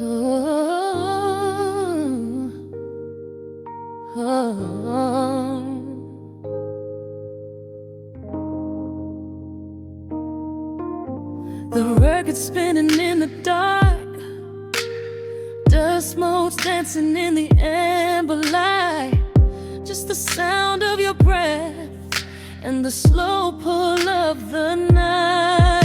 Oh, oh. The record spinning in the dark, dust motes dancing in the amber light. Just the sound of your breath and the slow pull of the night.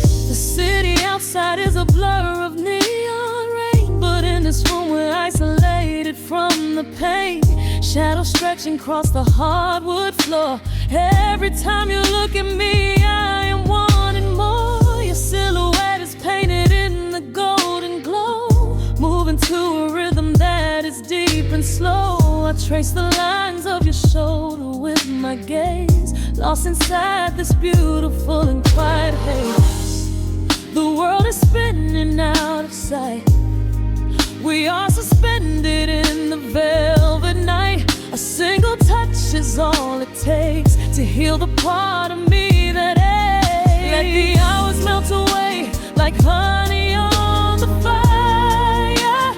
The city outside is a blur of neon rain, but in this room we're isolated from the pain. Shadows stretching across the hardwood floor. Every time you look at me, I am wanting more. Your silhouette is painted in the golden glow, moving to a rhythm that is deep and slow. I trace the lines of your shoulder with my gaze, lost inside this beautiful and quiet haze. The world is spinning out of sight. We are suspended in the velvet night. A single touch is all it takes to heal the part of me that aches. Let the hours melt away like honey on the fire.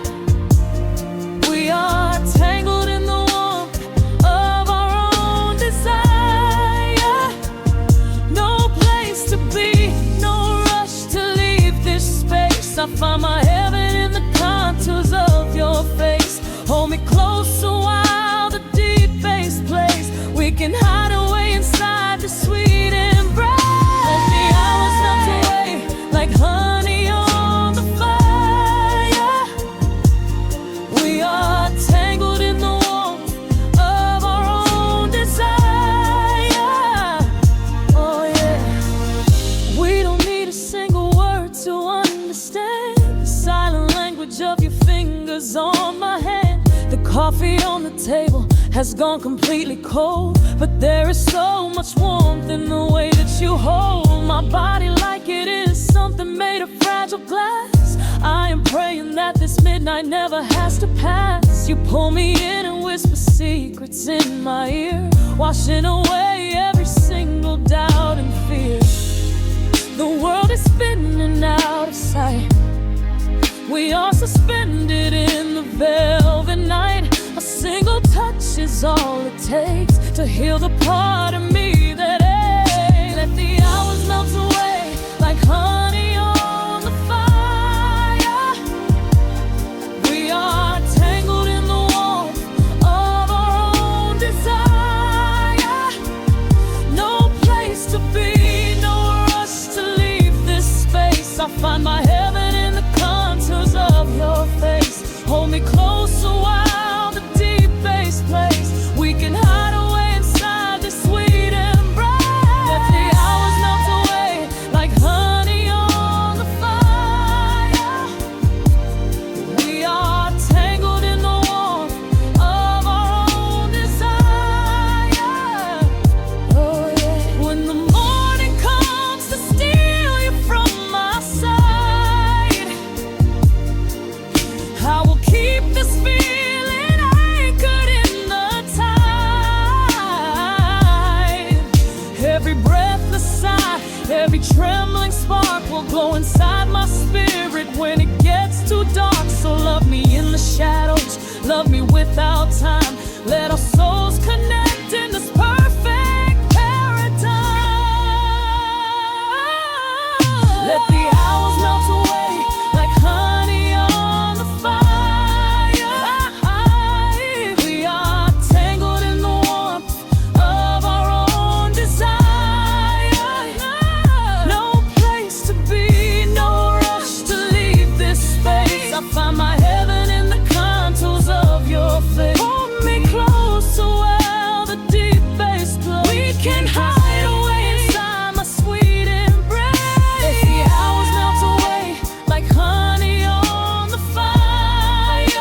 We are tangled in the warmth of our own desire. No place to be, no rush to leave this space. I find my heaven in the contours of your face. Hold me closer while the deep bass plays. We can hide away inside the sweet embrace. Let the hours melt away like honey on the fire. We are tangled in the warmth of our own desire. Oh yeah. We don't need a single word to understand the silent language of your fingers on my hand. The coffee on the table has gone completely cold, but there is so much warmth in the way that you hold my body like it is something made of fragile glass. I am praying that this midnight never has to pass. You pull me in and whisper secrets in my ear, washing away every single doubt and fear. The world is spinning out of sight. We are suspended in the velvet night. A single touch is all it takes to heal the part of me that aches. Let the hours melt away like honey on the fire. We are tangled in the warmth of our own desire. No place to be, no rush to leave this space. I find my heaven in the contours of your face. Hold me closer while the deep bass plays. We can hide away inside this sweet embrace. Let the hours melt away like honey on the fire. We are tangled in the warmth of our own desire. Oh yeah. When the morning comes to steal you from my side, I will keep this feeling anchored in the tide. Every breathless sigh, every trembling spark will glow inside my spirit when it gets too dark. So love me in the shadows, love me without time. Let our souls connect in this perfect paradise. Let the hours melt away like honey on the fire. We are tangled in the warmth of our own desire. No place to be, no rush to leave this space. I find my heaven in the contours of your face. Hold me closer while the deep bass plays. We can hide away inside my sweet embrace. Let the hours melt away like honey on the fire.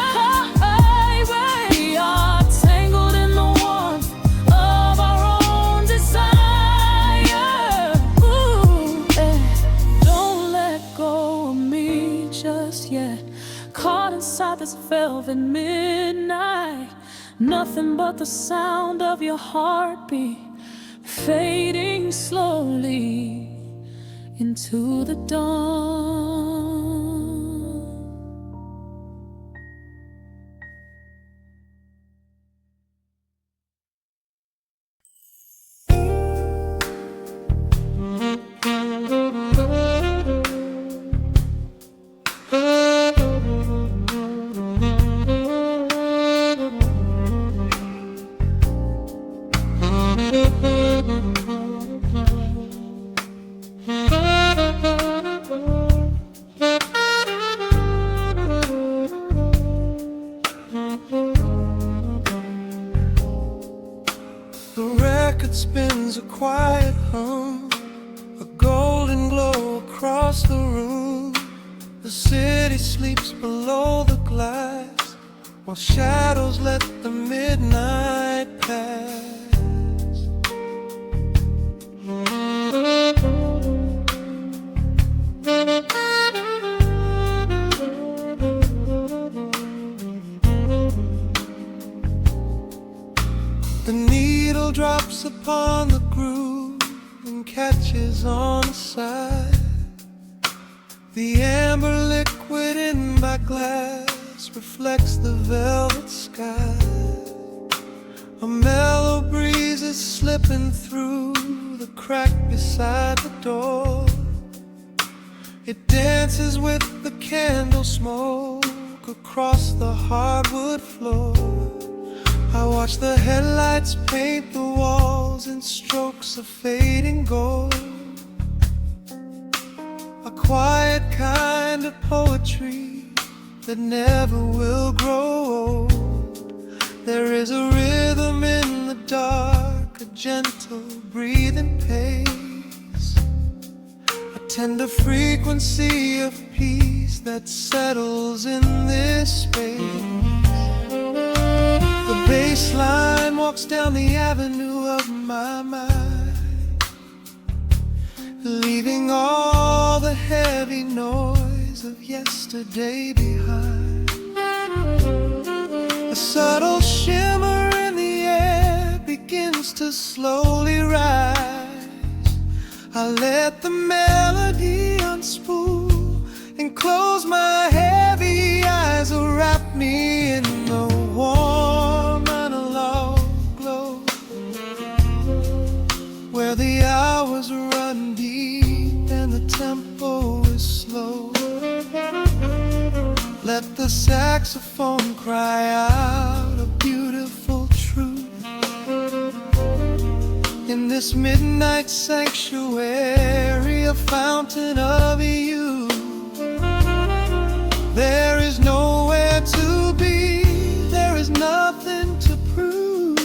We are tangled in the warmth of our own desire. Ooh, eh. Don't let go of me just yet. Caught inside this velvet midnight. Nothing but the sound of your heartbeat fading slowly into the dawn. across the room, the city sleeps below the glass, while shadows let the midnight pass. The needle drops upon the groove and catches on the side. The amber liquid in my glass reflects the velvet sky. A mellow breeze is slipping through the crack beside the door. It dances with the candle smoke across the hardwood floor. I watch the headlights paint the walls in strokes of fading gold. A quiet kind of poetry that never will grow old. There is a rhythm in the dark, a gentle breathing pace, a tender frequency of peace that settles in this space. The bass line walks down the avenue of my mind, leaving all the heavy noise of yesterday behind. A subtle shimmer in the air begins to slowly rise. I let the melody unspool and close my heavy eyes, wrap me in the warm analog glow, where the hours run deep and the tempo is slow. Let the saxophone cry out a beautiful truth in this midnight sanctuary, a fountain of youth. There is nowhere to be, there is nothing to prove,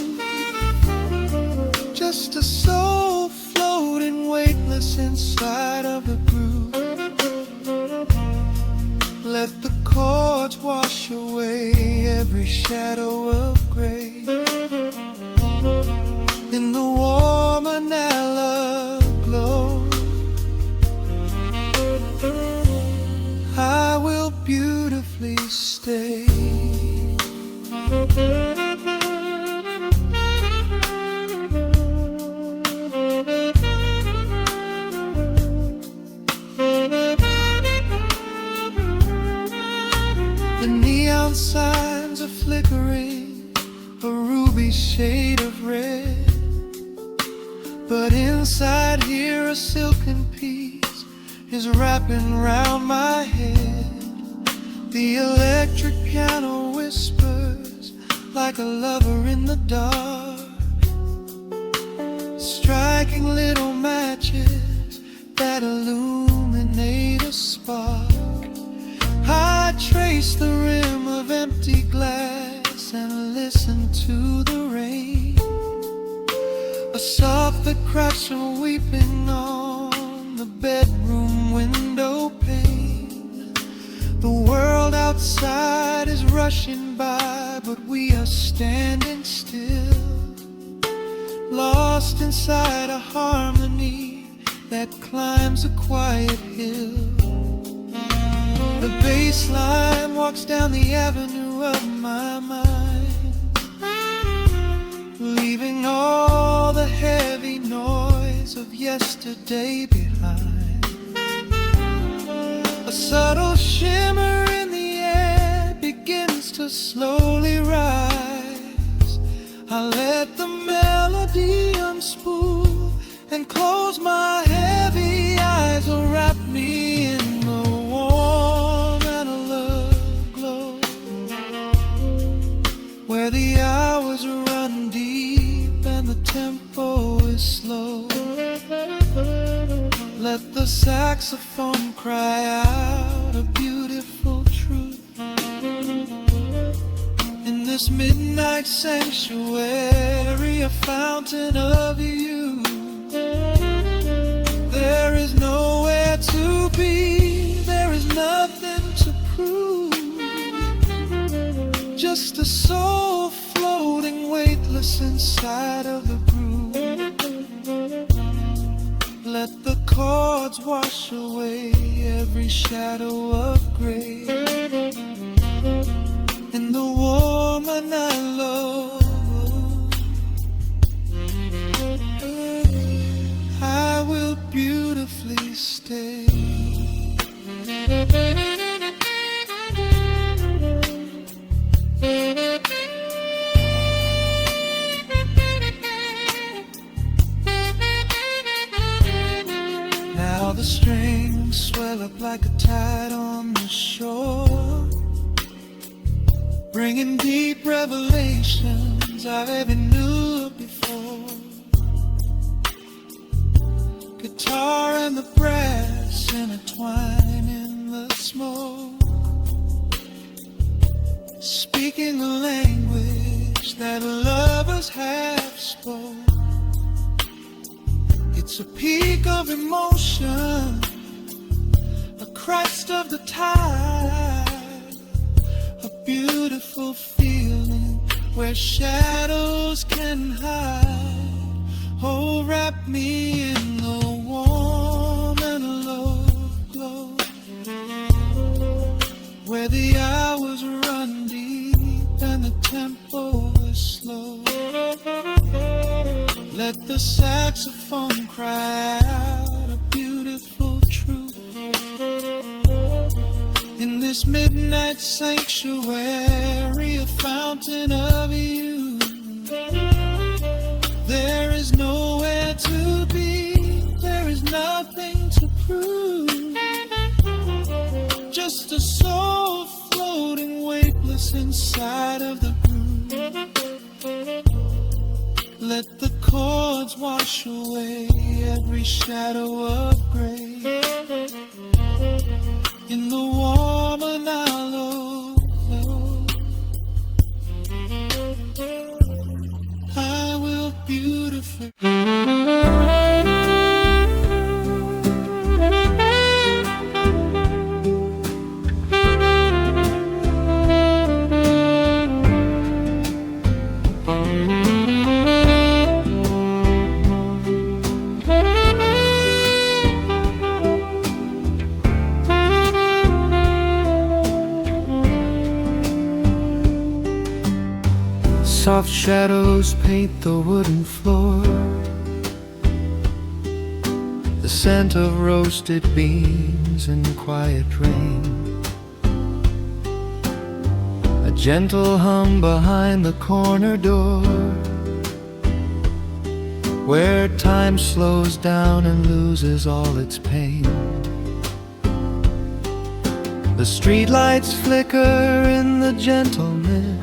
just a soul floating weightless inside of the groove. Let the chords wash away every shadow of gray in the warm analog glow. I will beautifully stay. The neon signs are flickering, a ruby shade of red, but inside here a silken peace is wrapping round my head. The electric piano whispers like a lover in the dark, striking little matches that illuminate a spark. I trace the rim of empty glass and listen to the rain, a soft that cracks from weeping on the bedroom window pane. The world outside is rushing by, but we are standing still, lost inside a harmony that climbs a quiet hill. The bass line walks down the avenue of my mind, leaving all the heavy noise of yesterday behind. A subtle shimmer in the air begins to slowly rise. I let the melody unspool and close my heavy eyes, wrap me in the warm analog glow, where the hours run deep and the tempo is slow. Let the saxophone cry out a beautiful truth in this midnight sanctuary, a fountain of youth. There is nowhere to be, soul floating weightless inside of the groove. Let the chords wash away every shadow of gray. In the woman I love, I will beautifully stay. Now the strings swell up like a tide on the shore, bringing deep revelations I never knew before. Guitar and the brass intertwine in the smoke, speaking a language that lovers have spoke. It's a peak of emotion, a crest of the tide, a beautiful feeling where shadows can hide. Oh, wrap me in the warm and love glow, where the hours run deep and the tempo is slow. Let the saxophone cry out a beautiful truth. In this midnight sanctuary, a fountain of youth. There is nowhere to be, there is nothing to prove. Just a soul floating weightless inside of the groove. Let the chords wash away every shadow of gray. In the warm and hollow, I will beautifully. Soft shadows paint the wooden floor, the scent of roasted beans and quiet rain, a gentle hum behind the corner door, where time slows down and loses all its pain. The streetlights flicker in the gentle mist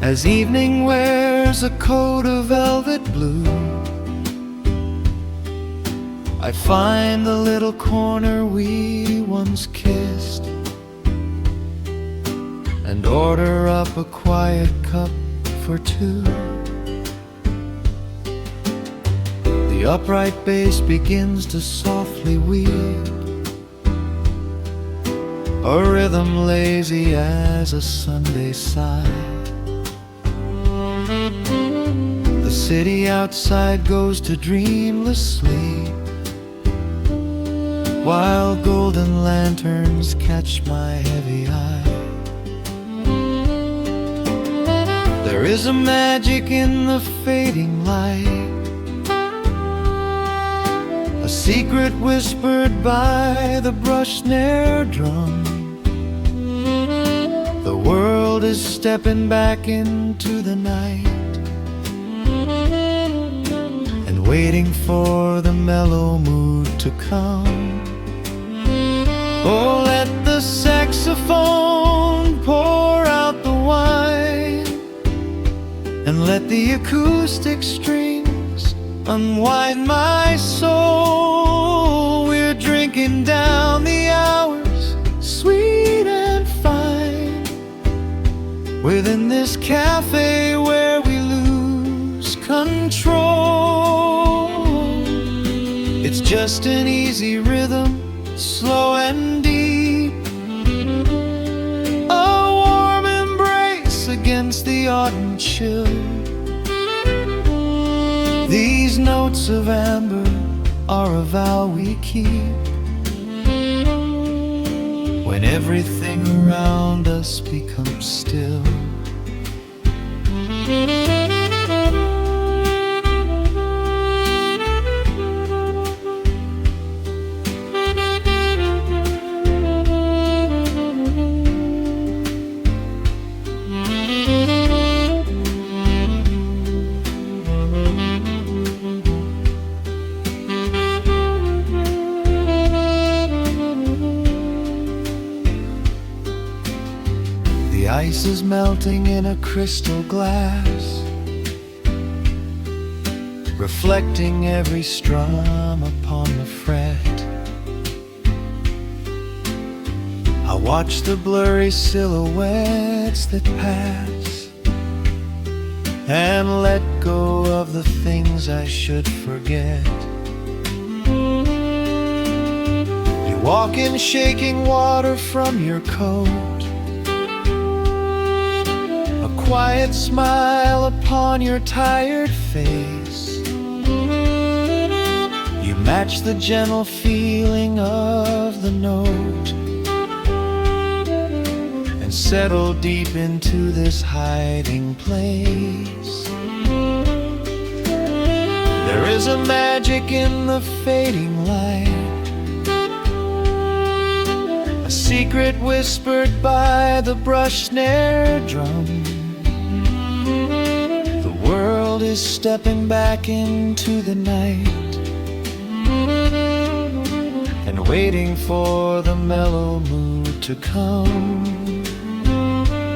as evening wears a coat of velvet blue. I find the little corner we once kissed and order up a quiet cup for two. The upright bass begins to softly weave, a rhythm lazy as a Sunday sigh. The city outside goes to dreamless sleep, while golden lanterns catch my heavy eye. There is a magic in the fading light, a secret whispered by the brush snare drum. The world is stepping back into the night and waiting for the mellow mood to come. Oh, let the saxophone pour out the wine, and let the acoustic strings unwind my soul. We're drinking down the hours, sweet and fine, within this cafe where we lose control. It's just an easy rhythm, slow and deep. Oh, the autumn chill. These notes of amber are a vow we keep when everything around us becomes still. The ice is melting in a crystal glass, reflecting every strum upon the fret. I watch the blurry silhouettes that pass and let go of the things I should forget. You walk in shaking water from your coat, a quiet smile upon your tired face. You match the gentle feeling of the note and settle deep into this hiding place. There is a magic in the fading light, a secret whispered by the brush snare drum. The world is stepping back into the night and waiting for the mellow mood to come.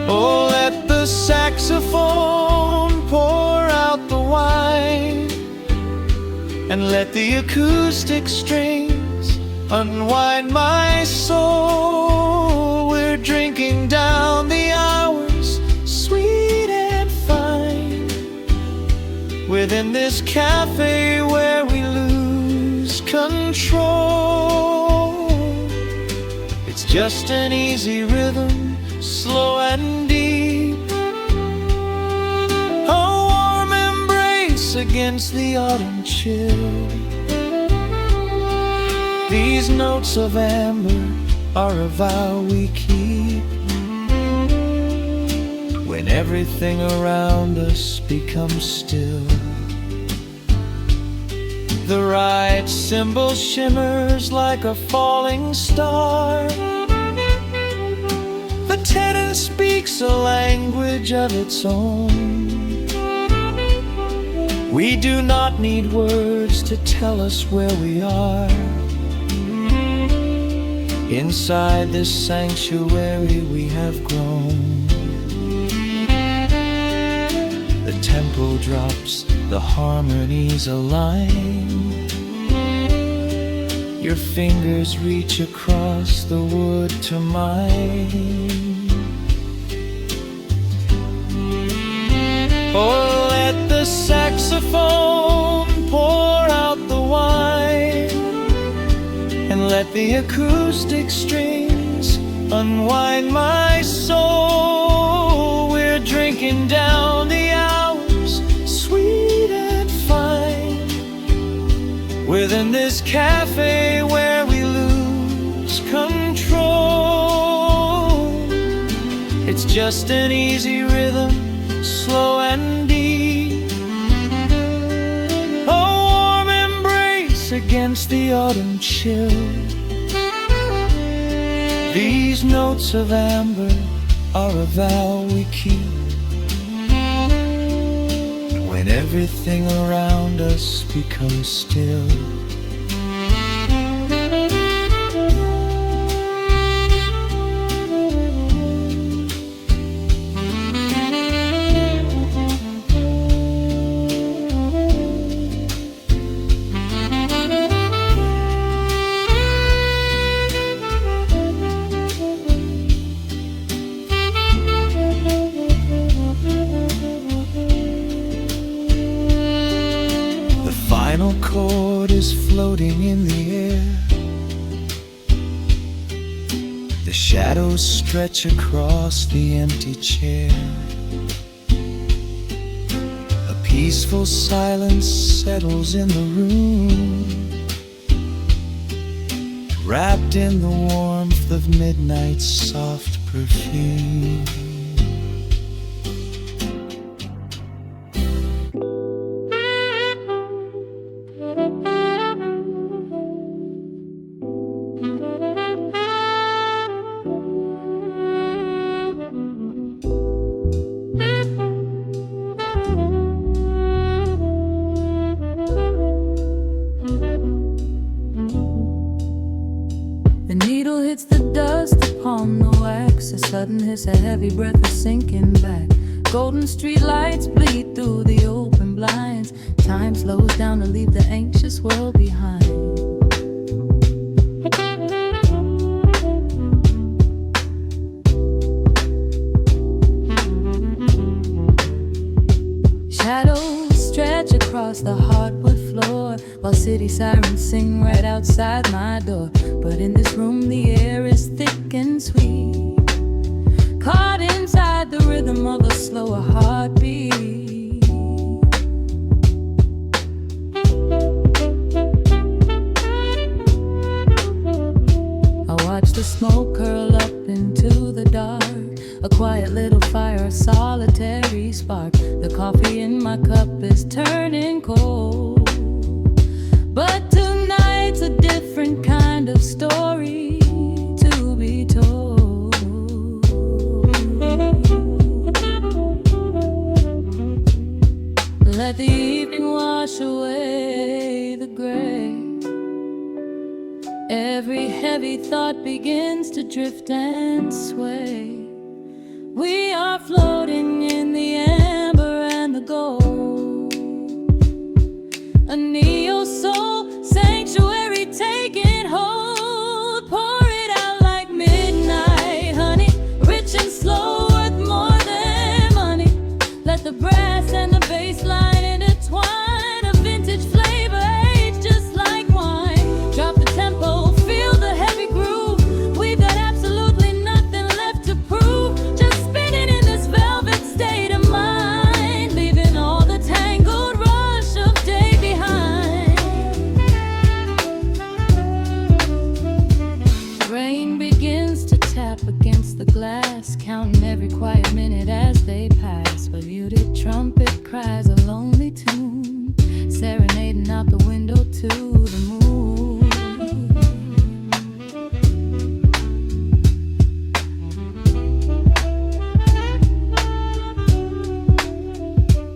Oh, let the saxophone pour out the wine, and let the acoustic strings unwind my soul. We're drinking down the hours, sweet and fine, within this cafe where we lose control. It's just an easy rhythm, slow and deep, a warm embrace against the autumn chill. These notes of amber are a vow we keep when everything around us becomes still. The right cymbal shimmers like a falling star, the tenor speaks a language of its own. We do not need words to tell us where we are. Inside this sanctuary we have grown. The tempo drops, the harmonies align. Your fingers reach across the wood to mine. Oh, let the saxophone pour out the wine, and let the acoustic strings unwind my soul. We're drinking down the hours, sweet and fine, within this cafe where we lose control. It's just an easy rhythm, slow and deep, a warm embrace against the autumn chill. These notes of amber are a vow we keep when everything around us becomes still. Final chord is floating in the air. The shadows stretch across the empty chair. Peaceful silence settles in the room, wrapped in the warmth of midnight's soft perfume. The needle hits the dust upon the wax. A sudden hiss, a heavy breath is sinking back. Golden street lights bleed through the open blinds. Time slows down to leave the anxious world behind. Shadows stretch across the hardwood floor, while city sirens sing right outside my door. But in this room the air is thick and sweet, caught inside the rhythm of a slower heartbeat. I watch the smoke curl up into the dark, a quiet little fire, a solitary spark. The coffee in my cup is turning cold, but tonight's a different kind of story to be told. Let the evening wash away the gray. Every heavy thought begins to drift and sway. We are floating in the amber and the gold, a neo-soul sanctuary taking hold. Pour it out like midnight honey, rich and slow, worth more than money. Let the brass and the bass line intertwine, a vintage flavor aged just like wine. Drop the tempo, feel the heavy groove. We've got absolutely nothing left to prove, just spinning in this velvet state of mind, leaving all the tangled rush of day behind. Rain begins to tap against the glass, counting every quiet minute as they pass. A muted trumpet cries a lonely tune, serenading out the window to the moon.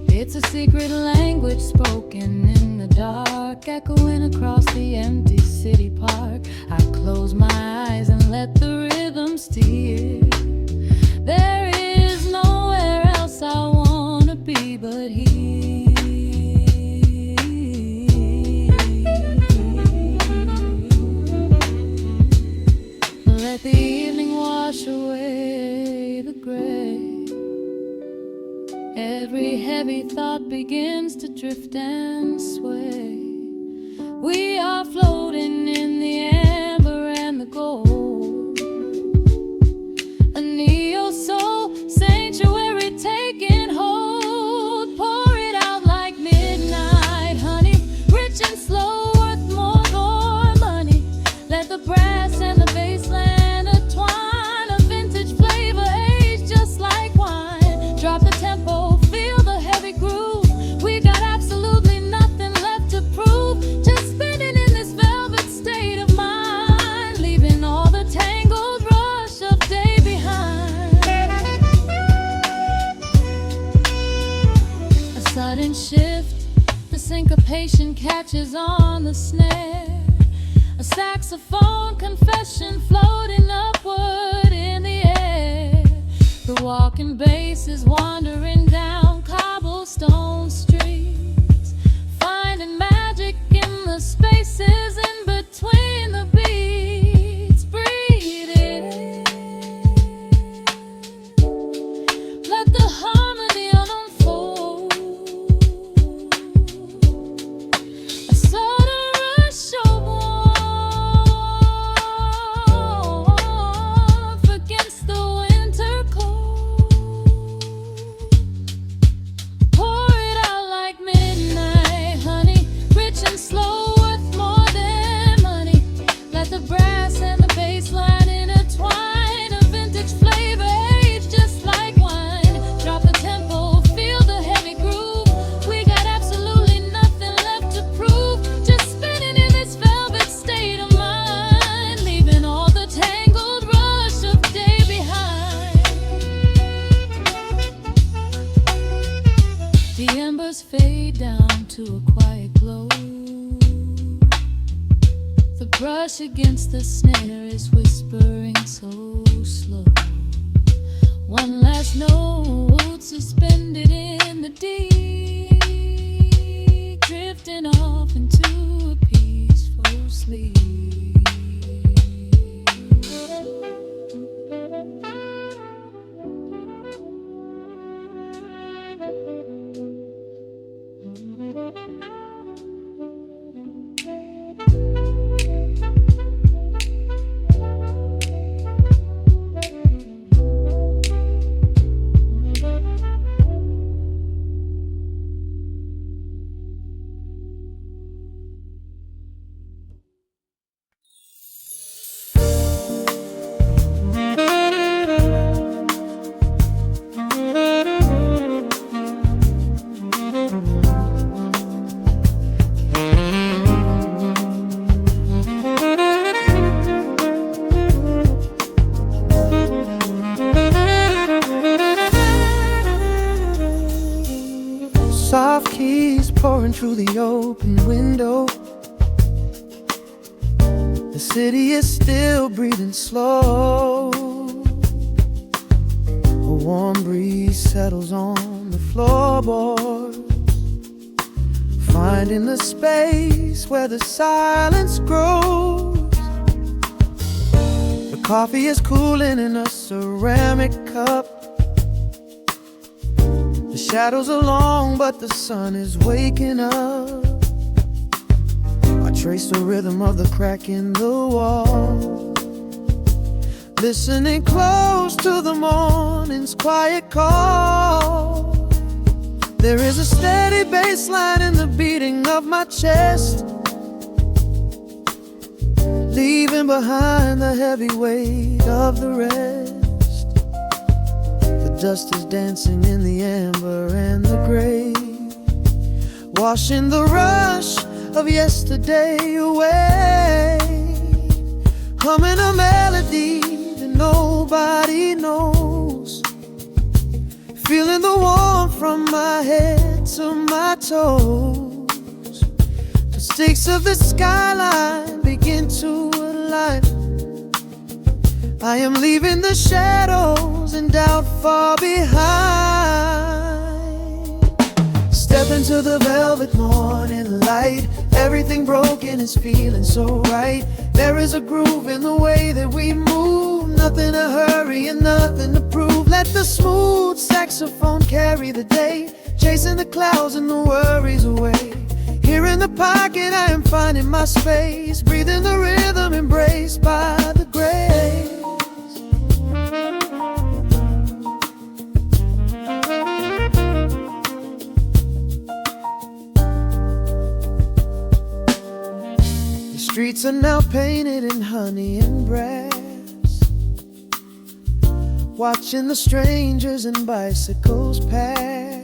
It's a secret language spoken in the dark, echoing across the empty city park. I close my eyes and let the rhythm steer. There is nowhere else I wanna be but here. Let the evening wash away the gray. Every heavy thought begins to drift and sway. We are floating in the amber and the gold, a neo-soul sanctuary taking hold. Pour it out like midnight honey, rich and slow, worth more than money. Let the brass and the bass line intertwine, a vintage flavor aged just like wine. Drop the tempo, feel the heavy groove. We got absolutely nothing left to prove, just spinning in this velvet state of mind, leaving all the tangled rush of day behind. A sudden shift, the syncopation catches on the snare. A saxophone confession floating upward in the air. The walking bass is wandering down cobblestone streets, finding magic in the spaces in between the beats. Breathe it in, let the harmony unfold. A sudden rush of warmth against the winter cold. Let the brass and the bass line intertwine. A vintage flavor aged just like wine. Drop the tempo, feel the heavy groove. We got absolutely nothing left to prove. Just spinning in this velvet state of mind, leaving all the tangled rush of day behind. The embers fade down to a quiet glow. The brush against the snare is whispering so slow. One last note suspended in the deep, drifting off into a peaceful sleep. Soft keys pouring through the open window. The city is still breathing slow. A warm breeze settles on the floorboards, finding the space where the silence grows. The coffee is cooling in a ceramic cup. The shadows are long, but the sun is waking up. I trace the rhythm of the crack in the wall, listening close to the morning's quiet call. There is a steady bass line in the beating of my chest, leaving behind the heavy weight of the rest. The dust is dancing in the amber and the gray, washing the rush of yesterday away. Humming a melody that nobody knows, feeling the warmth from my head to my toes. The stakes of the skyline begin to align. I am leaving the shadows and doubt far behind. Step into the velvet morning light. Everything broken is feeling so right. There is a groove in the way that we move. Nothing to hurry and nothing to prove. Let the smooth saxophone carry the day, chasing the clouds and the worries away. Here in the pocket I am finding my space, breathing the rhythm embraced by the grace. The streets are now painted in honey and brass, watching the strangers and bicycles pass.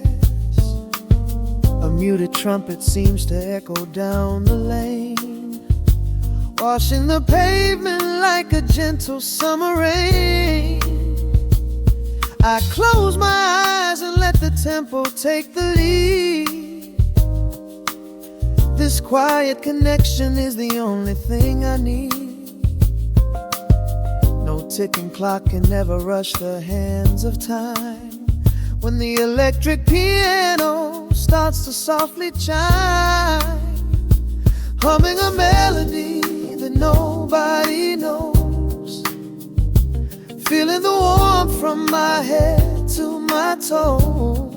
A muted trumpet seems to echo down the lane, washing the pavement like a gentle summer rain. I close my eyes and let the tempo take the lead. This quiet connection is the only thing I need. No ticking clock can ever rush the hands of time. When the electric piano starts to softly chime, humming a melody that nobody knows, feeling the warmth from my head to my toes.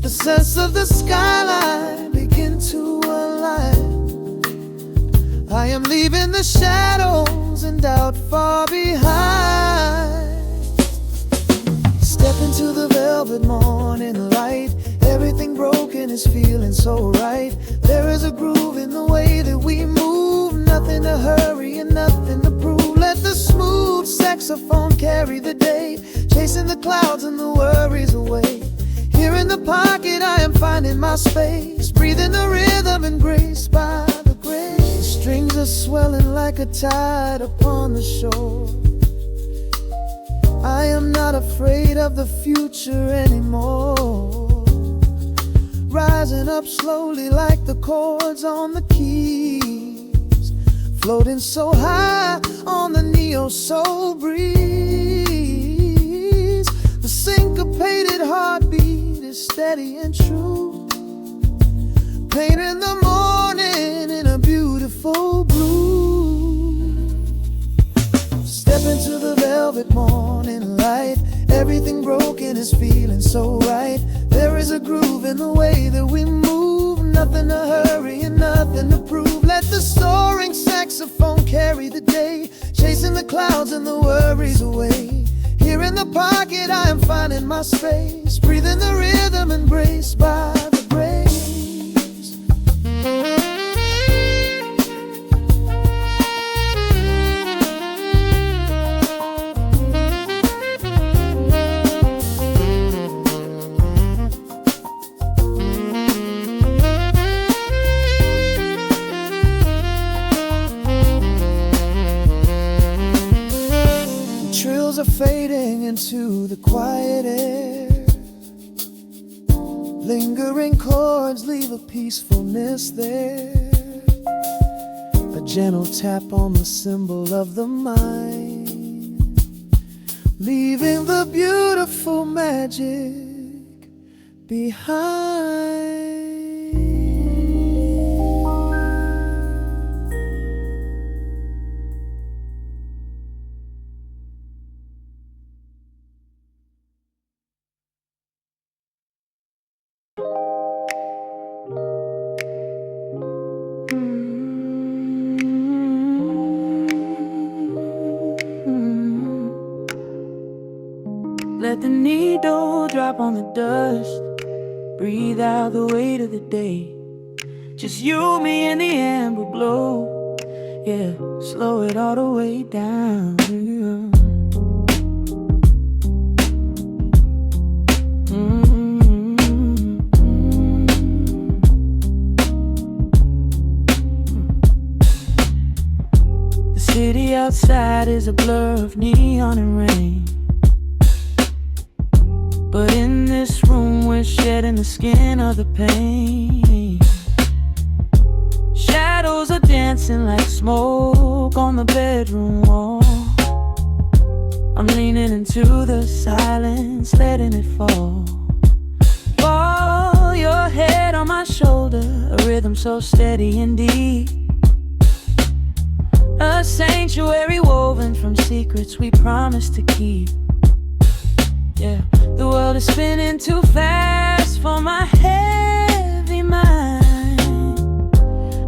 The sense of the skyline begin to align. I am leaving the shadows and doubt far behind. Step into the velvet morning light. Everything broken is feeling so right. There is a groove in the way that we move. nothing to hurry and nothing to prove. Let the smooth saxophone carry the day, chasing the clouds and the worries away. Here in the pocket I am finding my space, breathing the rhythm and grace by the grace. The strings are swelling like a tide upon the shore. I am not afraid of the future anymore. Rising up slowly like the chords on the keys, floating so high on the neo-soul breeze. The syncopated heartbeat is steady and true, painting the morning in a beautiful blue. Step into the velvet morning light, everything broken is feeling so right. There is a groove in the way that we move, nothing to hurry and nothing to prove. Let the soaring saxophone carry the day, chasing the clouds and the worries away. Here in the pocket I am finding my space, breathing the rhythm embraced by the grace. Are fading into the quiet air. Lingering chords leave a peacefulness there, a gentle tap on the cymbal of the mind, leaving the beautiful magic behind. Let the needle drop on the dust, breathe out the weight of the day. Just you, me, and the amber glow. Yeah, slow it all the way down. The city outside is a blur of neon and rain, but in this room we're shedding the skin of the pain. Shadows are dancing like smoke on the bedroom wall. I'm leaning into the silence, letting it fall. Fall your head on my shoulder, a rhythm so steady and deep, a sanctuary woven from secrets we promised to keep. Yeah, the world is spinning too fast for my heavy mind,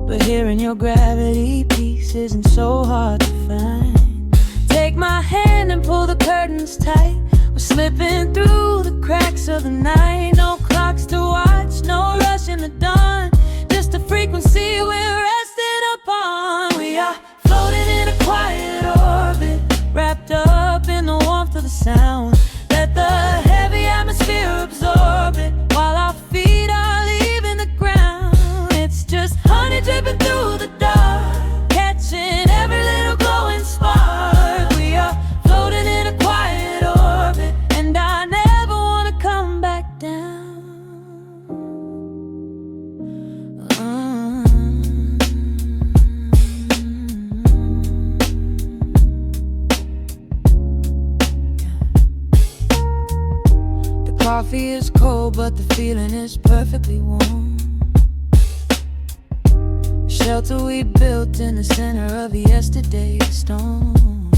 but hearing your gravity piece isn't so hard to find. Take my hand and pull the curtains tight. We're slipping through the cracks of the night. No clocks to watch, no rush in the dawn, just a frequency we're resting upon. We are floating in a quiet orbit, wrapped up in the warmth of the sound. Let the heavy atmosphere absorb it, while our feet are leaving the ground. It's just honey dripping through the dark, catching every little glowing spark. We are floating in a quiet orbit, and I never want to come back down. Coffee is cold, but the feeling is perfectly warm. Shelter we built in the center of yesterday's storm.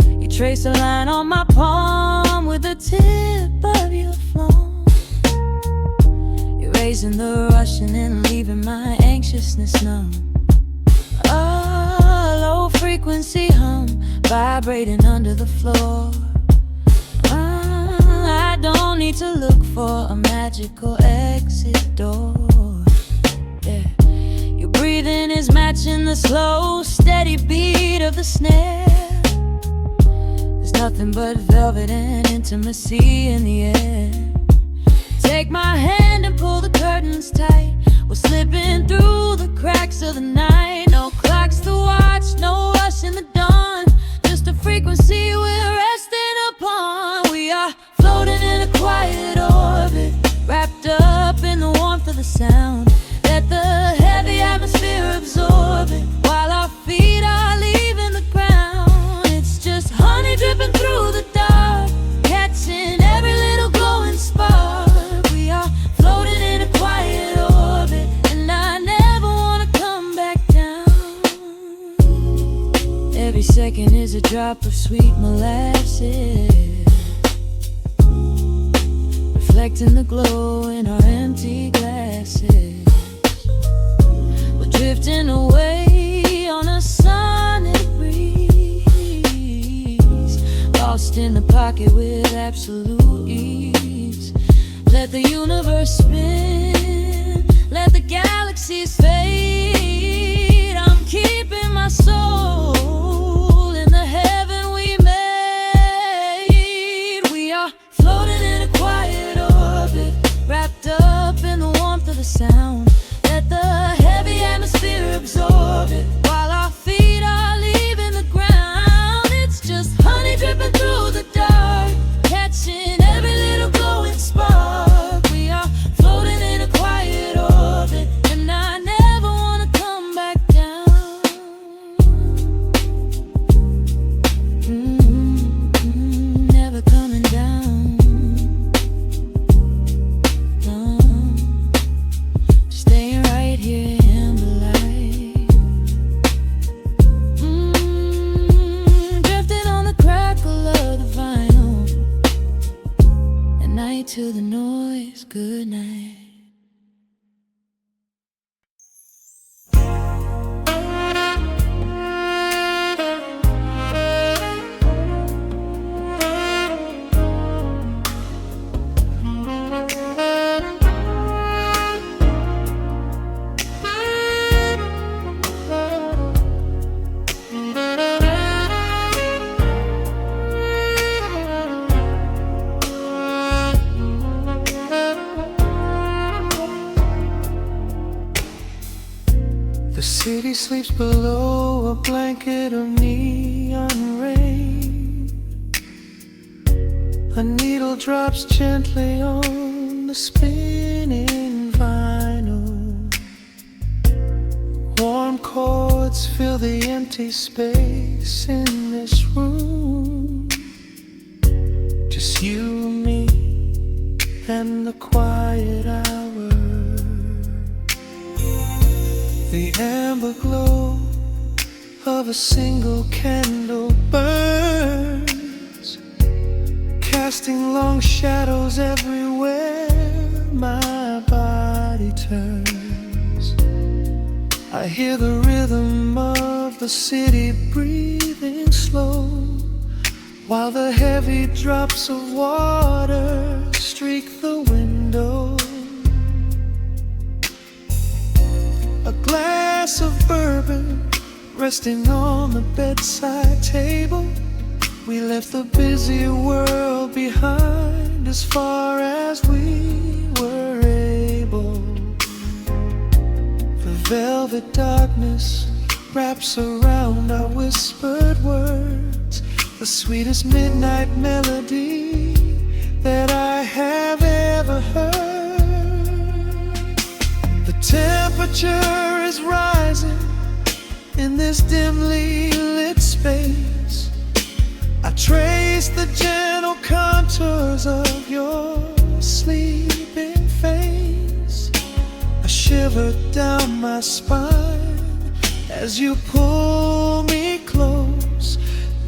You trace a line on my palm with the tip of your phone, erasing the rushing and leaving my anxiousness numb. A low frequency hum vibrating under the floor. I don't need to look for a magical exit door. Yeah, you breathe breathing is matching the slow, steady beat of the snare. There's nothing but velvet and intimacy in the air. Take my hand and pull the curtains tight. We're slipping through the cracks of the night. No clocks to watch, no rush in the dawn. Just a frequency we're resting upon. We are floating in a quiet orbit, wrapped up in the warmth of the sound. Let the heavy atmosphere absorb it, while our feet are leaving the ground. It's just honey dripping through the dark, catching every little glowing spark. We are floating in a quiet orbit, and I never wanna come back down. Every second is a drop of sweet molasses, reflecting the glow in our empty glasses. We're drifting away on a sonic breeze, lost in the pocket with absolute ease. Let the universe spin, let the galaxies fade. I'm keeping my soul in the heaven we made. We are floating in a quiet orbit, wrapped up in the warmth of the sound. Let the heavy atmosphere absorb it, while our feet are leaving the ground. It's just honey dripping through the dark, catching every little glowing spark. We are floating in a quiet orbit, and I never wanna come back down. Never coming down. No, staying right here in the light. Drifting on the crackle of the vinyl. At night to the noise, good night. The city sleeps below a blanket of neon rain. A needle drops gently on the spinning vinyl. Warm chords fill the empty space in this room. Just you and me and the quiet hour. The amber glow of a single candle burns, casting long shadows everywhere my body turns. I hear the rhythm of the city breathing slow, while the heavy drops of water streak the window. A glass of bourbon resting on the bedside table. We left the busy world behind as far as we were able. The velvet darkness wraps around our whispered words, the sweetest midnight melody that I have ever heard. The temperature is rising in this dimly lit space. I trace the gentle contours of your sleeping face. A shiver down my spine as you pull me close.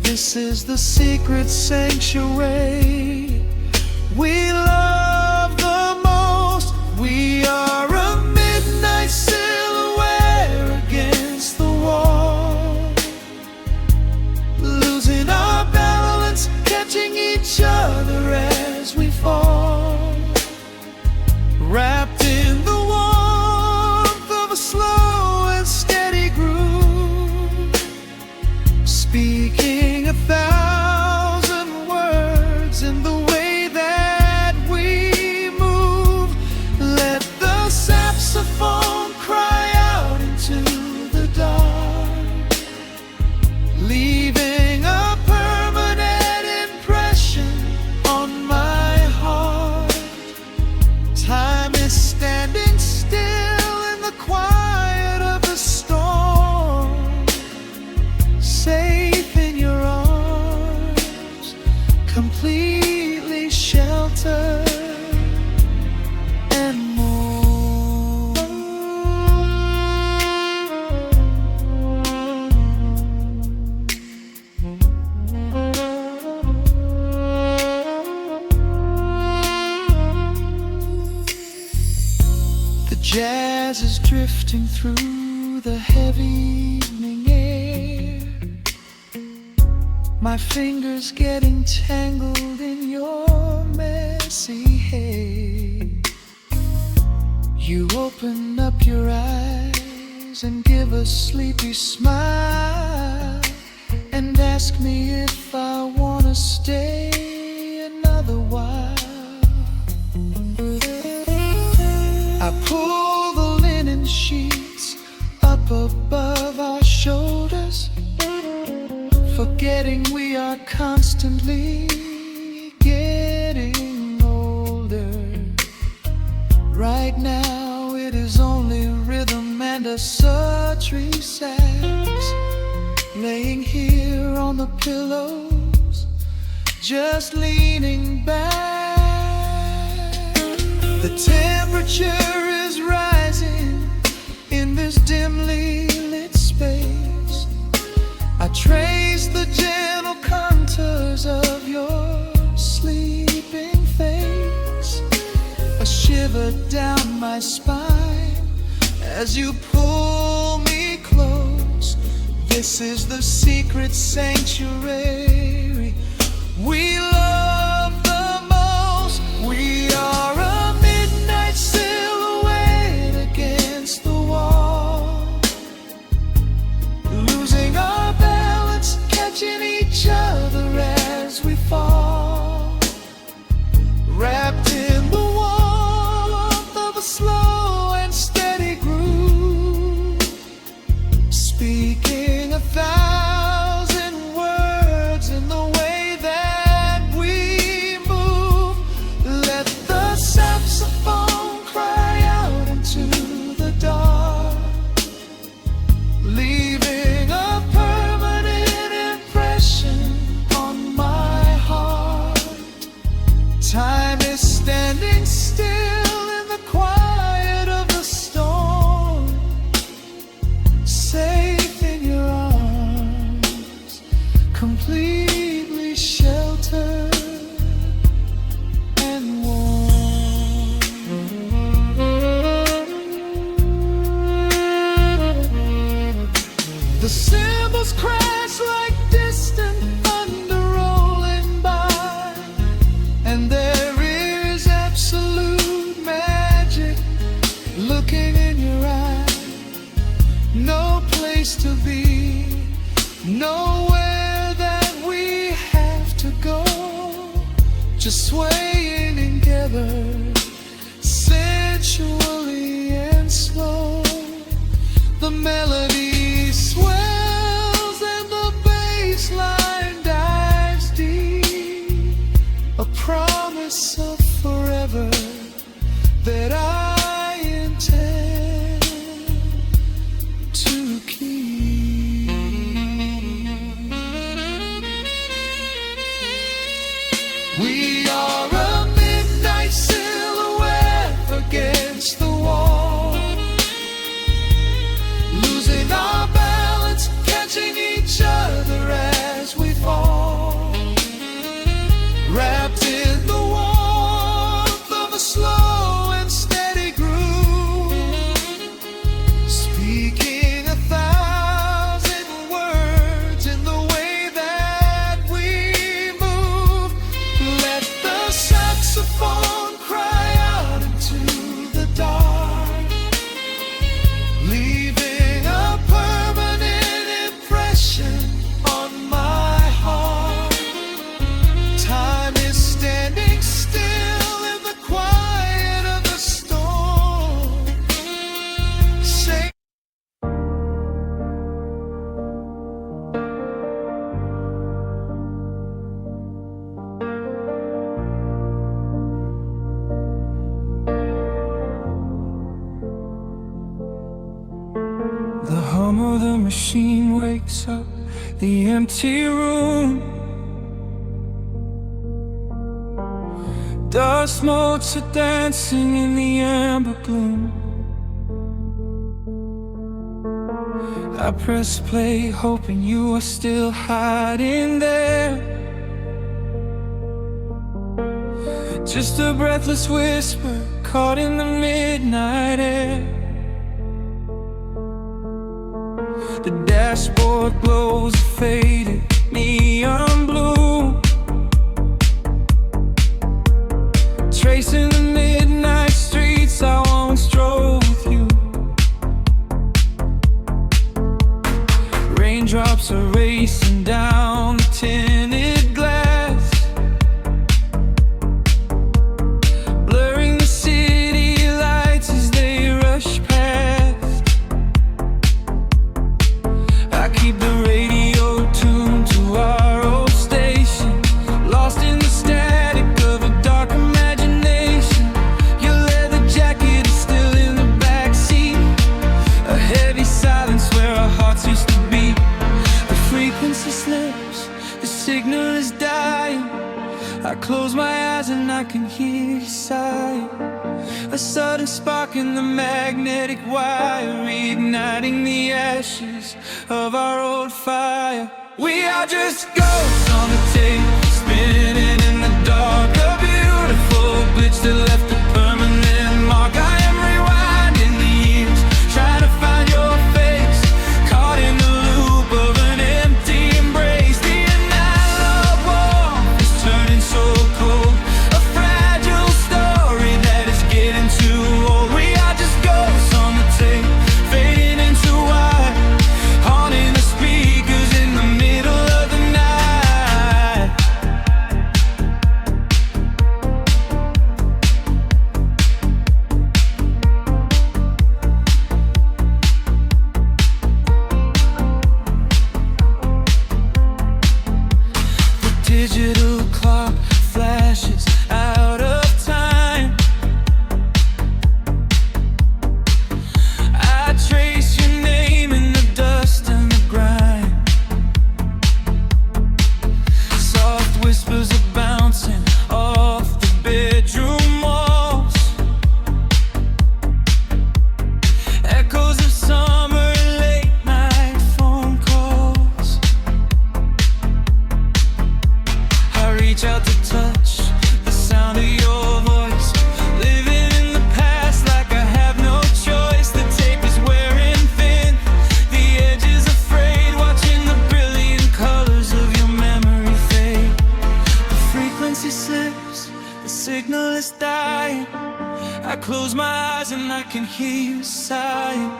This is the secret sanctuary we love the most. We are a midnight silhouette against the wall, losing our balance, catching each other as we fall, wrapped in the warmth of a slow and steady speaking 1,000 words in the way that we move. Let the saxophone cry out into the dark, leaving a permanent impression on my heart. Time is standing still in the quiet of the storm, safe in your arms, completely sheltered and more. The jazz is drifting through the heavy evening air, my fingers getting tangled in your messy hair. You open up your eyes and give a sleepy smile, and ask me if I wanna stay another while. I pull the linen sheets up above our shoulders, forgetting we are constantly getting older. Right now it is only rhythm and a sultry sax, laying here on the pillows, just leaning back. The temperature is rising in this dimly lit space. I trace the gentle contours of your sleeping face, a shiver down my spine as you pull me close. This is the secret sanctuary we love the most. We are a midnight silhouette against the wall, losing our balance, catching each other as we fall, wrapped in the warmth of a slow and steady groove, speaking 1,000 words in the way that we move. Let the saxophone cry out into the dark, leaving a permanent impression on my heart. Time is standing still in the quiet of the storm, safe in your arms, completely sheltered and warm. The cymbals crash like distant thunder rolling by, and there is absolute magic looking in your eye. No place to be, nowhere that we have to go, just swaying together, sensually and slow. The melody swells and the bass line dives deep, a promise of forever that I intend to keep. We are a midnight silhouette against the wall, losing machine wakes up the empty room. Dust motes are dancing in the amber gloom. I press play, hoping you are still hiding there. Just a breathless whisper caught in the midnight air. The dashboard glows a faded neon blue, tracing the midnight streets I once drove with you. Raindrops are racing down the tinted glass, blurring the city lights as they rush past. I keep the radio tuned to our old station, lost in the static of a dark imagination. Your leather jacket is still in the backseat, a heavy silence where our hearts used to beat. The frequency slips, the signal is dying. I close my eyes and I can hear you sigh. A sudden spark in the magnetic wire, reigniting the ashes of our old fire. We are just ghosts on the tape, spinning in the dark. A beautiful glitch that left a permanent mark. I am rewinding the years, trying to find your face, caught in the loop of an empty embrace. The analog warmth is turning so cold, a fragile story that is getting too old. We are just ghosts on the tape, fading into white, haunting the speakers in the middle of the night. The digital clock flashes out of time. I trace your name in the dust and the grime. Soft whispers are bouncing off the bedroom walls, echoes of summer late night phone calls. I reach out to touch the sound of your voice, living in the past like I have no choice. The tape is wearing thin, the edge is afraid, watching the brilliant colors of your memory fade. The frequency slips, the signal is dying. I close my eyes and I can hear you sighing.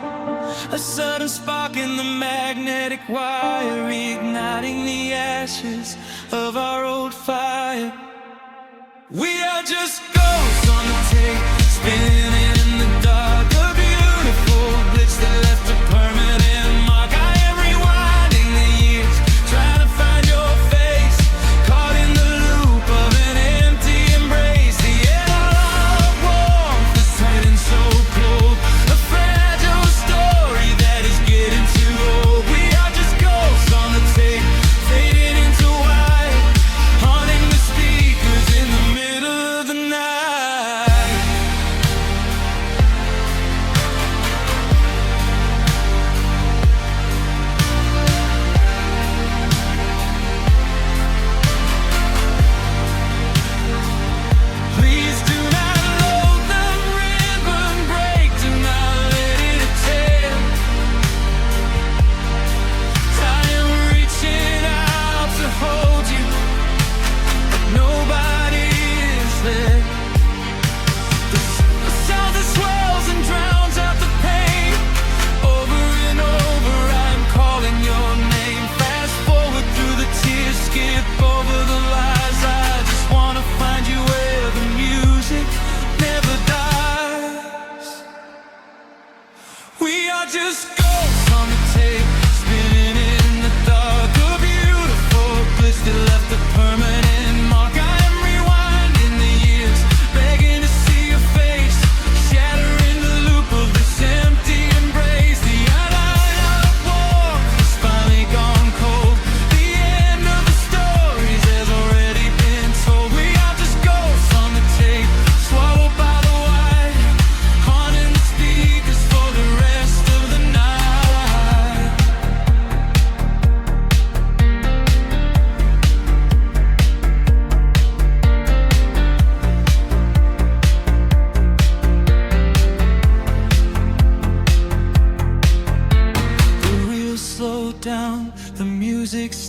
A sudden spark in the magnetic wire, reigniting the ashes of our old fire. We are just ghosts on the tape, spinning in the dark. A beautiful glitch that left a permanent mark. I am rewinding the years, trying to find your face, caught in the loop of an empty embrace. The analog warmth is turning so cold, a fragile story that is getting too old. We are just ghosts on the tape, fading into white, haunting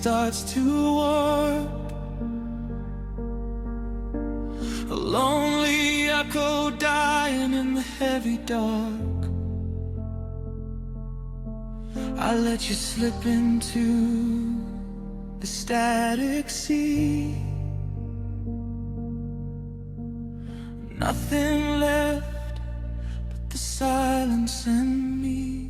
starts to warp. A lonely echo dying in the heavy dark. I let you slip into the static sea. Nothing left but the silence and me.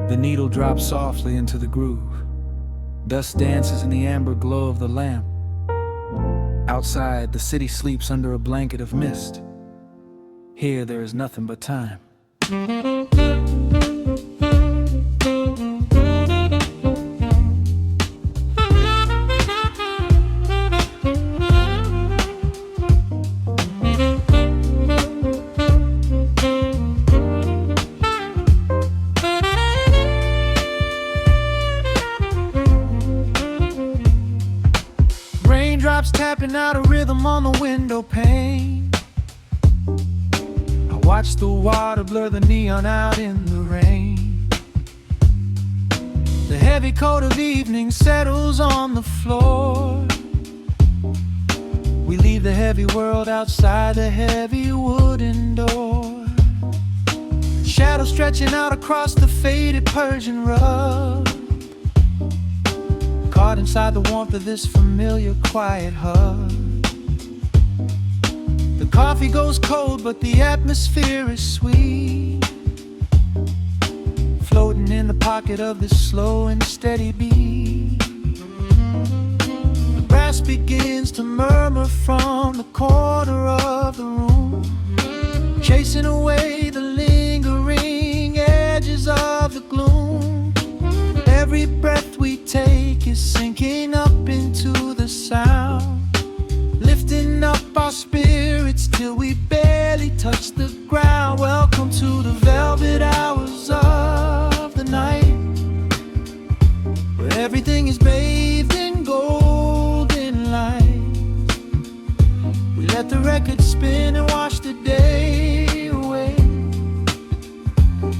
The needle drops softly into the groove. Dust dances in the amber glow of the lamp. Outside, the city sleeps under a blanket of mist. Here, there is nothing but time. Raindrops tapping out a rhythm on the window pane. I watch the water blur the neon out in the rain. The heavy coat of evening settles on the floor. We leave the heavy world outside the heavy wooden door. Shadows stretching out across the faded Persian rug. Caught inside the warmth of this familiar quiet hug. The coffee goes cold, but the atmosphere is sweet. Floating in the pocket of this slow and steady beat. The brass begins to murmur from the corner of the room, chasing away the lingering edges of the gloom. Every breath we take is sinking up into the sound, lifting up our spirits till we barely touch the ground. Welcome to the velvet hours of the night, where everything is bathed in golden light. We let the record spin and wash the day away.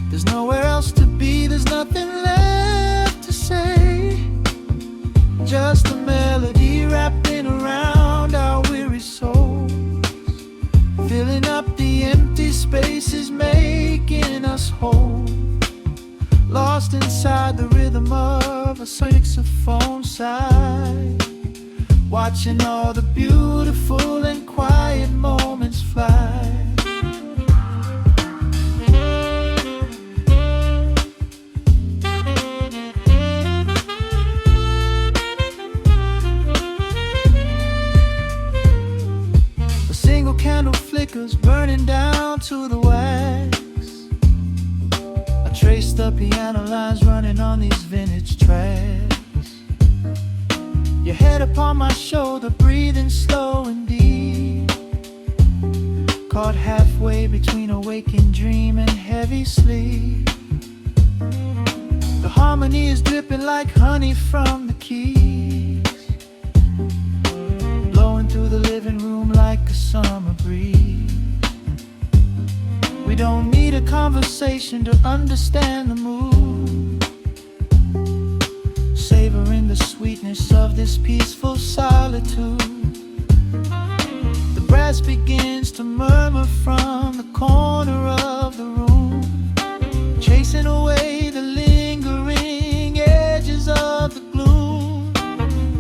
There's nowhere else to be, there's nothing left to say. Just a melody wrapping around our weary souls, filling up the empty spaces, making us whole. Lost inside the rhythm of a saxophone sigh, watching all the beautiful and quiet moments fly. Candle flickers burning down to the wax. I trace the piano lines running on these vintage tracks. Your head upon my shoulder, breathing slow and deep, caught halfway between a waking dream and heavy sleep. The harmony is dripping like honey from the keys, blowing through the living room like a summer breeze. We don't need a conversation to understand the mood, savoring the sweetness of this peaceful solitude. The brass begins to murmur from the corner of the room, chasing away the lingering edges of the gloom.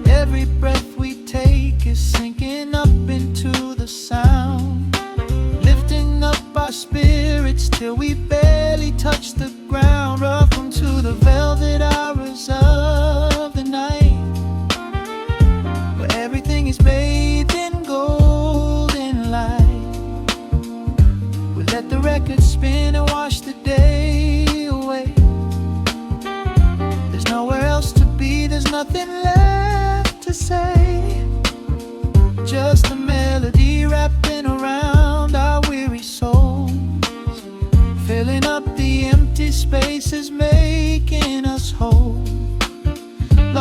Every breath we take is sinking up into the sound, lifting up our spirits till we barely touch the ground. Welcome to the velvet hours of the night, where everything is bathed in golden light. We let the record spin and wash the day away. There's nowhere else to be, there's nothing left to say. Just a melody wrapping around our weary souls, filling up the empty spaces, making us whole.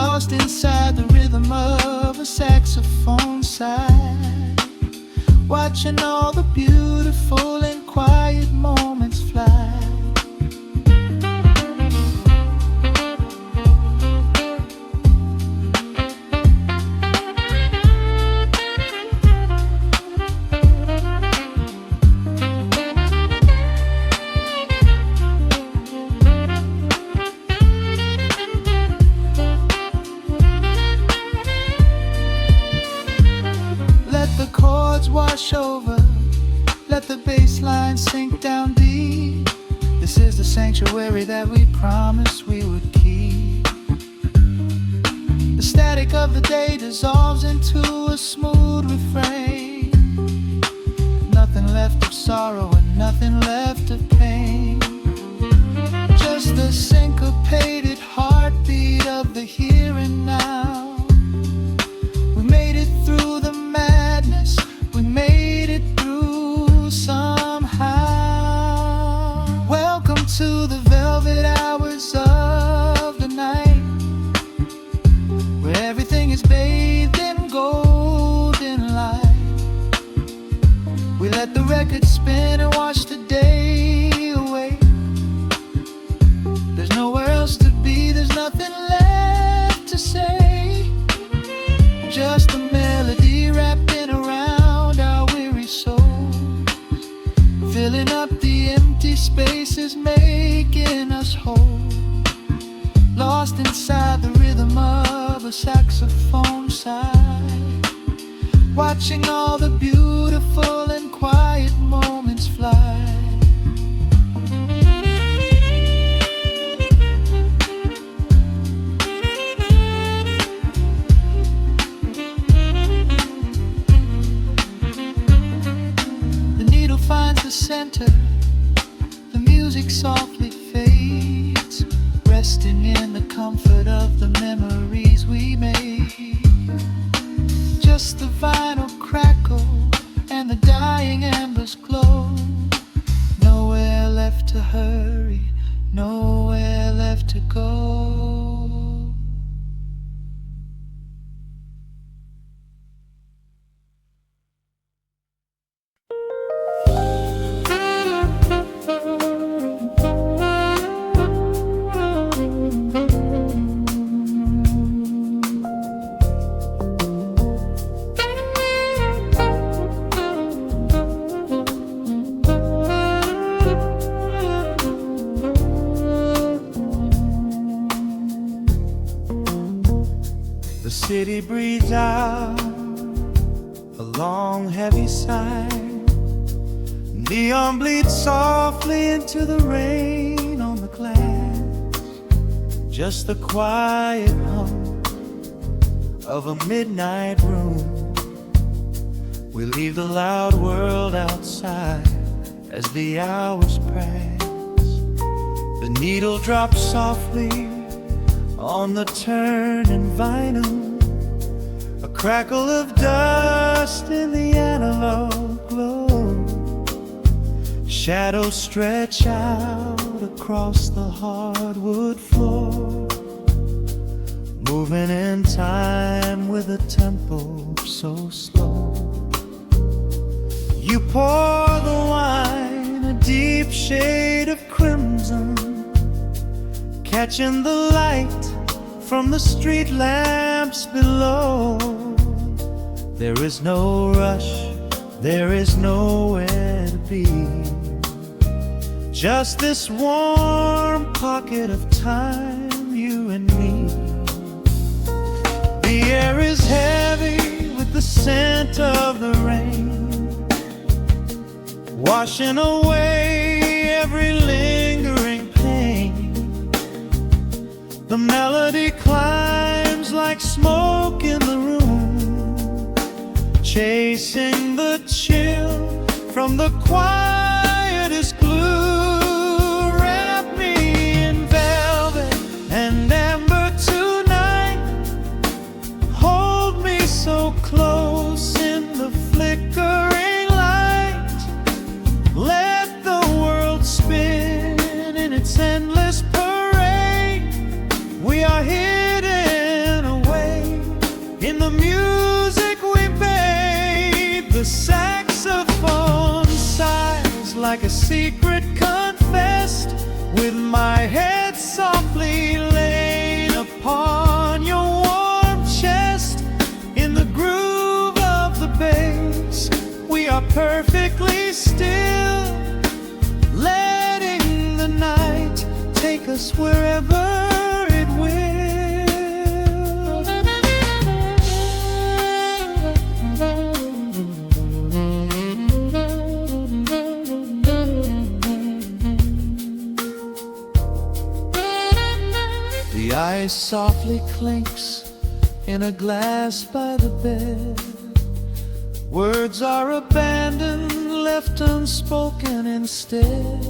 lost inside the rhythm of a saxophone sigh, watching all the beautiful and quiet moments fly. Wash over, let the bass line sink down deep. This is the sanctuary that we promised we would keep. The static of the day dissolves into a smooth refrain. Nothing left of sorrow and nothing left of pain. Just the syncopated heartbeat of the here and now. We made it through the madness. We made it through somehow. Welcome to the velvet hours of the night, where everything is bathed in golden light. We let the record spin and watch the day away. There's nowhere else to be, there's nothing left to say. Just a melody wrapped in around our weary souls, filling up the empty spaces, making us whole. Lost inside the rhythm of a saxophone sigh, watching all the beautiful and quiet moments fly. Finds the center, the music softly fades, resting in the comfort of the memories we made. Just the vinyl crackle and the dying embers glow. Nowhere left to hurry, nowhere left to go. The city breathes out a long heavy sigh. Neon bleeds softly into the rain on the glass. Just the quiet hum of a midnight room. We leave the loud world outside as the hours pass. The needle drops softly on the turning vinyl. A crackle of dust in the analog glow. Shadows stretch out across the hardwood floor, moving in time with a tempo so slow. You pour the wine, a deep shade of crimson, catching the light from the street lamps below. There is no rush, there is nowhere to be. Just this warm pocket of time, you and me. The air is heavy with the scent of the rain, washing away every lingering pain. The melody climbs like smoke in the room, chasing the chill from the quietest glue. Wrap me in velvet and amber tonight. Hold me so close in the flickering light. Let the world spin in its endless parade. We are hidden In the music we made, the saxophone sighs like a secret confessed, with my head softly laid upon your warm chest. In the groove of the bass, we are perfectly still, letting the night take us wherever it will. The ice softly clinks in a glass by the bed. Words are abandoned, left unspoken instead.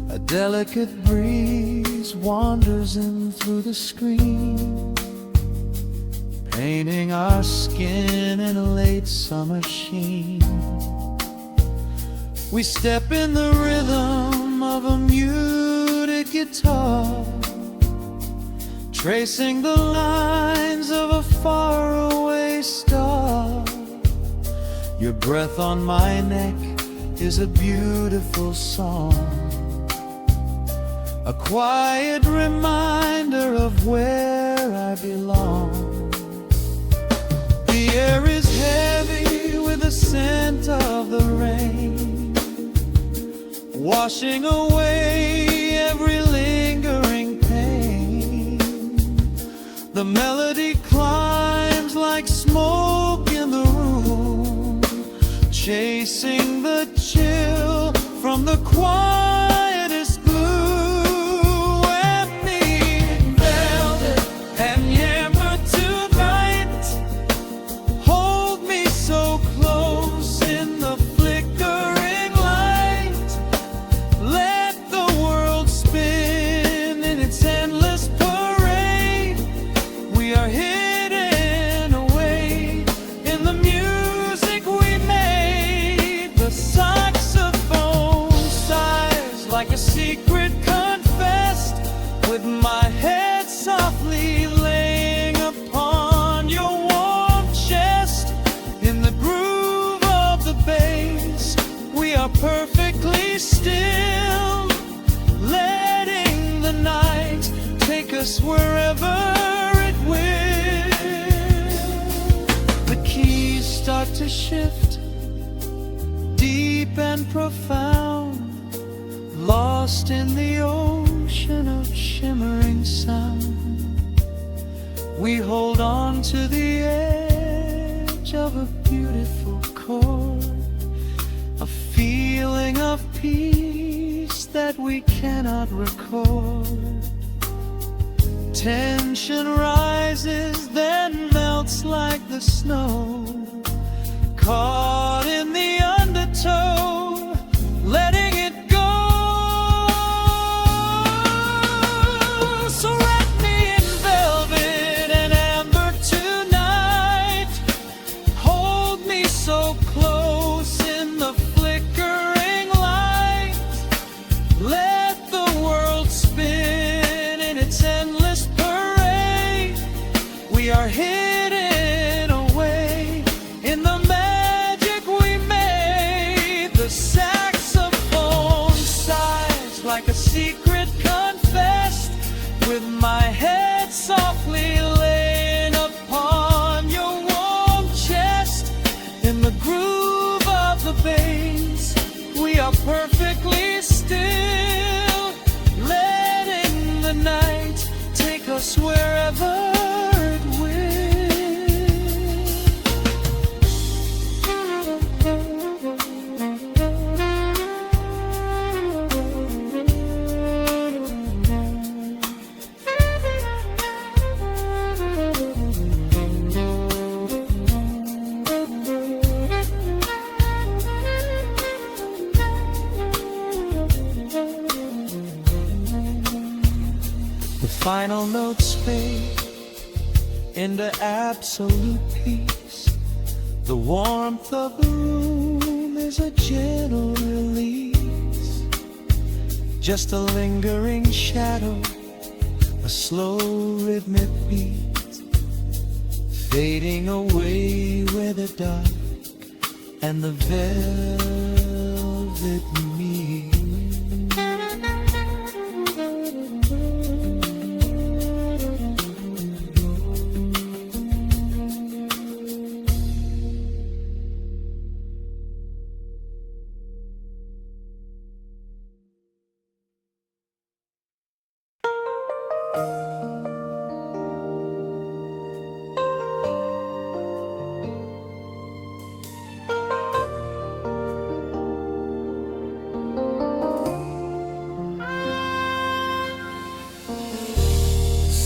A delicate breeze wanders in through the screen, painting our skin in a late summer sheen. We step in the rhythm of a muted guitar, tracing the lines of a faraway star. Your breath on my neck is a beautiful song, a quiet reminder of where I belong. The air is heavy with the scent of the rain, washing away every lingering pain. The melody climbs like smoke in the room, chasing the chill from the quietest blue. And me in velvet and amber tonight, hold me so close in the flickering light. Let the world spin in its endless parade. We are hidden away in the music we made. The saxophone sighs like a secret confessed, with my head softly laying upon your warm chest. In the groove of the bass, we are perfectly still, letting the night take us wherever it will. The keys start to shift, deep and profound, lost in the ocean of shimmering sound. We hold on to the edge of a beautiful chord, a feeling of peace that we cannot record. Tension rises, then melts like the snow, caught in the undertow, letting it go. So wrap me in velvet and amber tonight, hold me so close in the flickering light. Let the world spin in its endless parade. We are hidden away in the magic we made. The saxophone sighs like a secret confessed, with my head softly laying upon your warm chest. In the groove of the bass, we are perfectly still, letting the night take us wherever it will. The final notes fade into absolute peace. The warmth of the room is a gentle release, just a lingering shadow, a slow rhythmic beat. fading away where the dark and the velvet meet.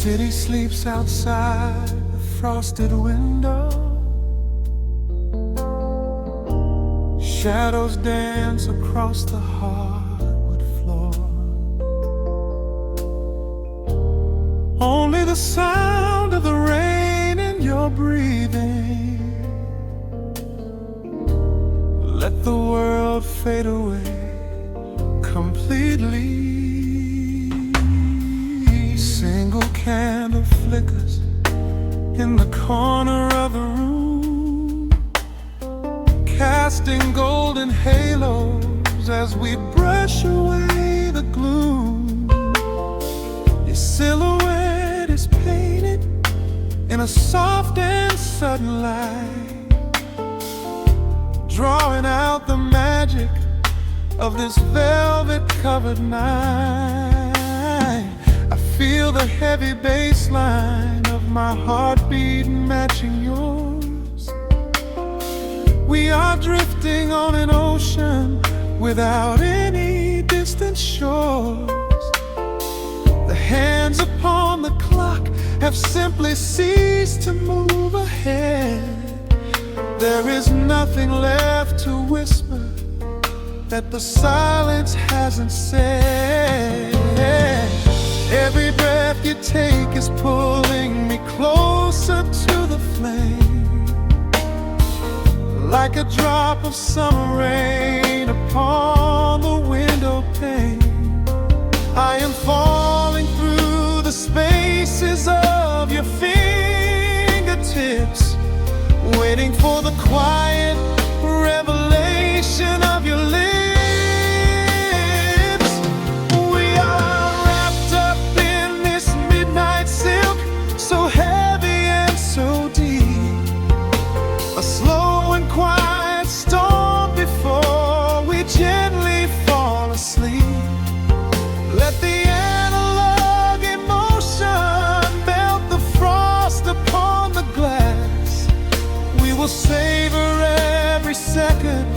City sleeps outside the frosted window. Shadows dance across the hardwood floor. Only the sound of the rain in your breathing. Let the world fade away completely. Single candle flickers in the corner of the room, casting golden halos as we brush away the gloom. Your silhouette is painted in a soft and sudden light, drawing out the magic of this velvet-covered night. I feel the heavy bass line of my heartbeat matching yours. We are drifting on an ocean without any distant shores. The hands upon the clock have simply ceased to move ahead. There is nothing left to whisper that the silence hasn't said. Every breath you take is pulling me closer to the flame, like a drop of summer rain upon the window pane. I am falling through the spaces of your fingertips, waiting for the quiet revelation of your lips. So heavy and so deep, a slow and quiet storm before we gently fall asleep. Let the analog emotion melt the frost upon the glass. We will savor every second,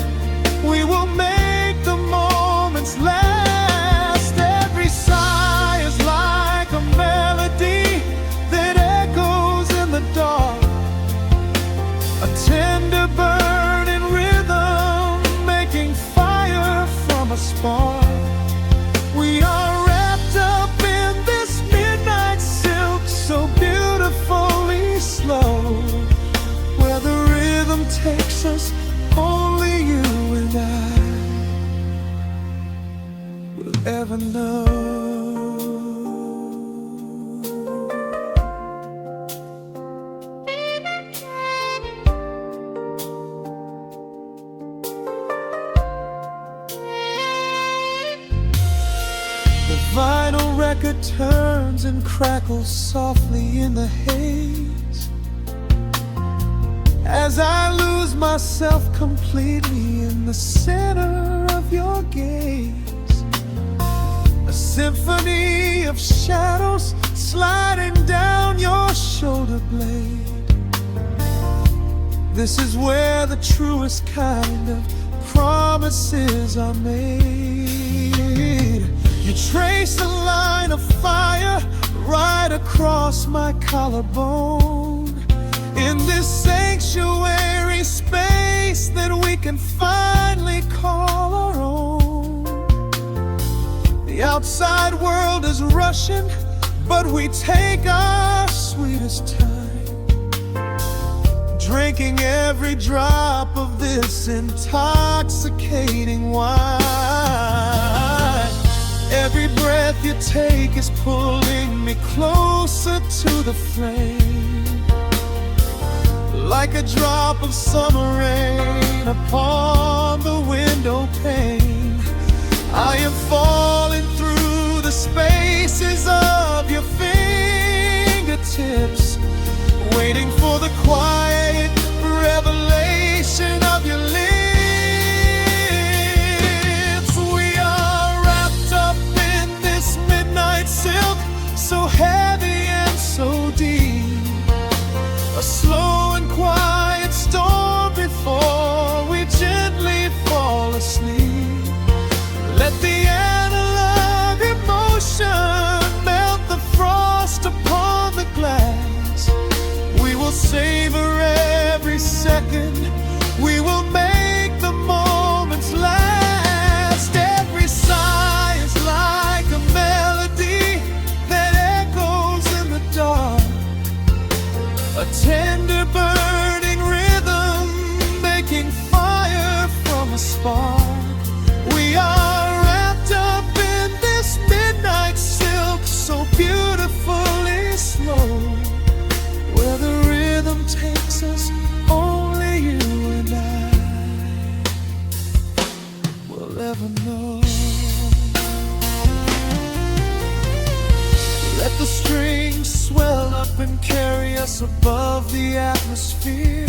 we will make the moments last. Every sigh is like a melody that echoes in the dark, a tender burning rhythm making fire from a spark. We are wrapped up in this midnight silk, so beautifully slow, where the rhythm takes us, only you and I will ever know. Vinyl record turns and crackles softly in the haze, as I lose myself completely in the center of your gaze. A symphony of shadows sliding down your shoulder blade. This is where the truest kind of promises are made. You trace a line of fire right across my collarbone, in this sanctuary space that we can finally call our own. The outside world is rushing, but we take our sweetest time, drinking every drop of this intoxicating wine. Every breath you take is pulling me closer to the flame, like a drop of summer rain upon the window pane. I am falling through the spaces of your fingertips, waiting for the quiet revelation of your lips. We are wrapped up in this midnight silk, so heavy and so deep, a slow and quiet storm before we gently fall asleep. Let the analog emotion melt the frost upon the glass. We will savor every second, we will make the moments last. Every sigh is like a melody that echoes in the dark, a tender burning rhythm making fire from a spark. We are wrapped up in this midnight silk, so beautifully slow, where the rhythm takes us, only you and I will ever know. Let the strings swell up and carry us above the atmosphere.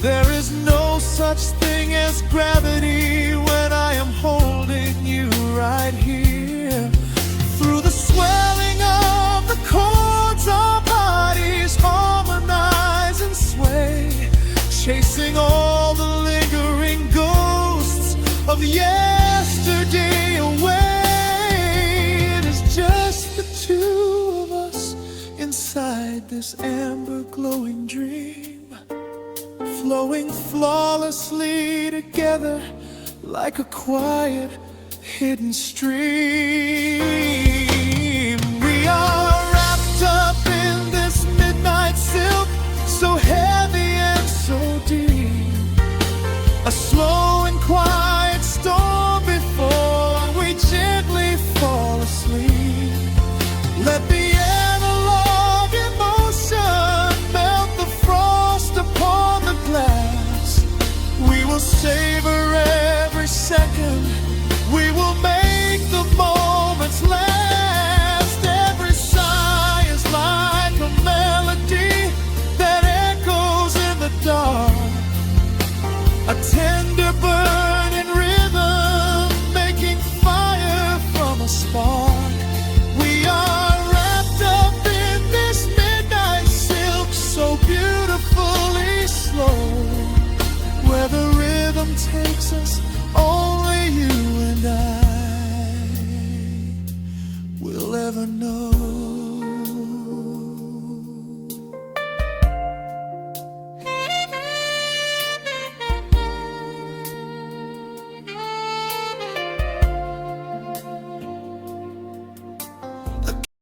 There is no such thing as gravity when I am holding you right here. Through the swelling of the chords, our bodies harmonize and sway, chasing all the lingering ghosts of yesterday away. It is just the two of us inside this amber glowing dream, flowing flawlessly together like a quiet hidden stream. We are wrapped up in this midnight silk, so heavy and so deep, a slow and quiet storm before we gently fall asleep. Let the analog emotion melt the frost upon the glass. We will savor every second, we will make the moments last. Every sigh is like a melody that echoes in the dark, a tender burning rhythm making fire from a spark. We are wrapped up in this midnight silk, so beautifully slow, where the rhythm takes us,